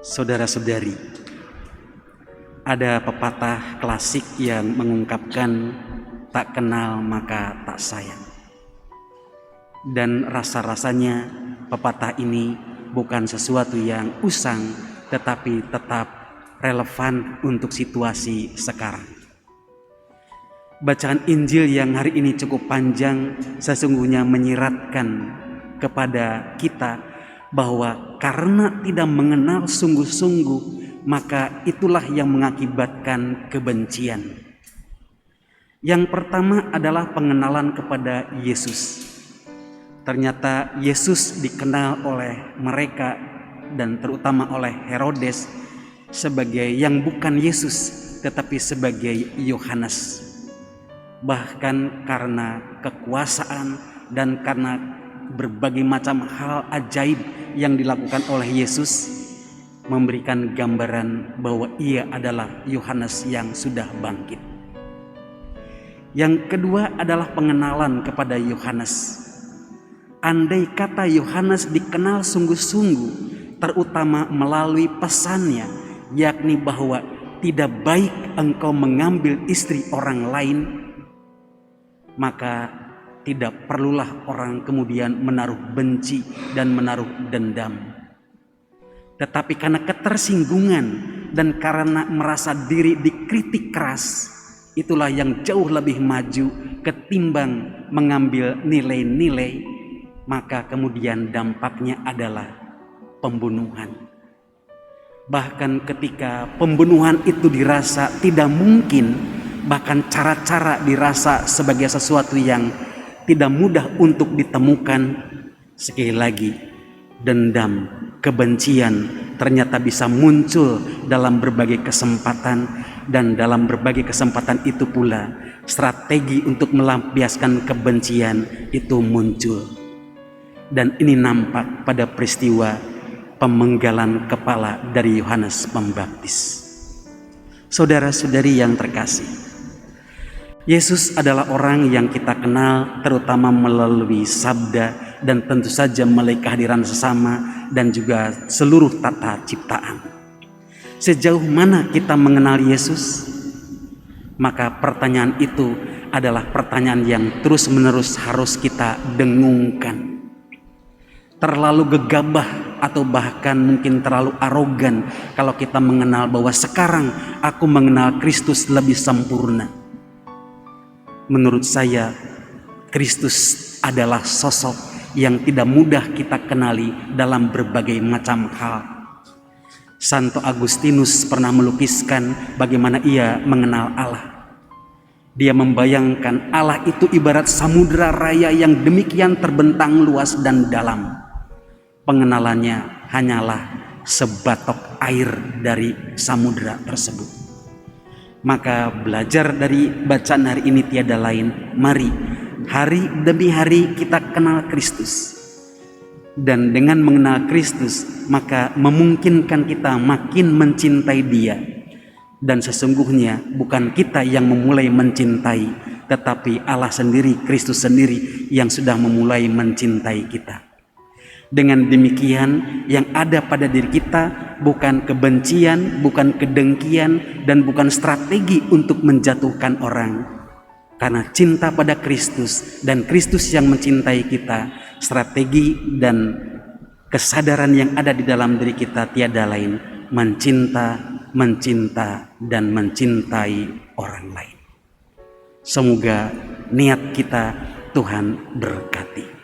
Saudara-saudari, ada pepatah klasik yang mengungkapkan tak kenal maka tak sayang. Dan rasa-rasanya pepatah ini bukan sesuatu yang usang, tetapi tetap relevan untuk situasi sekarang. Bacaan Injil yang hari ini cukup panjang sesungguhnya menyiratkan kepada kita bahwa karena tidak mengenal sungguh-sungguh, maka itulah yang mengakibatkan kebencian. Yang pertama adalah pengenalan kepada Yesus. Ternyata Yesus dikenal oleh mereka dan terutama oleh Herodes sebagai yang bukan Yesus, tetapi sebagai Yohanes. Bahkan karena kekuasaan dan karena berbagai macam hal ajaib yang dilakukan oleh Yesus, memberikan gambaran bahwa ia adalah Yohanes yang sudah bangkit. Yang kedua adalah pengenalan kepada Yohanes. Andai kata Yohanes dikenal sungguh-sungguh, terutama melalui pesannya, yakni bahwa tidak baik engkau mengambil istri orang lain, maka tidak perlulah orang kemudian menaruh benci dan menaruh dendam. Tetapi karena ketersinggungan dan karena merasa diri dikritik keras, itulah yang jauh lebih maju ketimbang mengambil nilai-nilai, maka kemudian dampaknya adalah pembunuhan. Bahkan ketika pembunuhan itu dirasa tidak mungkin, bahkan cara-cara dirasa sebagai sesuatu yang tidak mudah untuk ditemukan, sekali lagi dendam, kebencian ternyata bisa muncul dalam berbagai kesempatan, dan dalam berbagai kesempatan itu pula strategi untuk melampiaskan kebencian itu muncul. Dan ini nampak pada peristiwa pemenggalan kepala dari Yohanes Pembaptis. Saudara-saudari yang terkasih, Yesus adalah orang yang kita kenal terutama melalui sabda dan tentu saja melalui kehadiran sesama dan juga seluruh tata ciptaan. Sejauh mana kita mengenal Yesus? Maka pertanyaan itu adalah pertanyaan yang terus-menerus harus kita dengungkan. Terlalu gegabah atau bahkan mungkin terlalu arogan kalau kita mengenal bahwa sekarang aku mengenal Kristus lebih sempurna. Menurut saya, Kristus adalah sosok yang tidak mudah kita kenali dalam berbagai macam hal. Santo Agustinus pernah melukiskan bagaimana ia mengenal Allah. Dia membayangkan Allah itu ibarat samudera raya yang demikian terbentang luas dan dalam. Pengenalannya hanyalah sebatok air dari samudera tersebut. Maka belajar dari bacaan hari ini tiada lain, mari hari demi hari kita kenal Kristus. Dan dengan mengenal Kristus, maka memungkinkan kita makin mencintai Dia. Dan sesungguhnya bukan kita yang memulai mencintai, tetapi Allah sendiri, Kristus sendiri yang sudah memulai mencintai kita. Dengan demikian, yang ada pada diri kita bukan kebencian, bukan kedengkian, dan bukan strategi untuk menjatuhkan orang. Karena cinta pada Kristus dan Kristus yang mencintai kita, strategi dan kesadaran yang ada di dalam diri kita tiada lain, mencinta, dan mencintai orang lain. Semoga niat kita Tuhan berkati.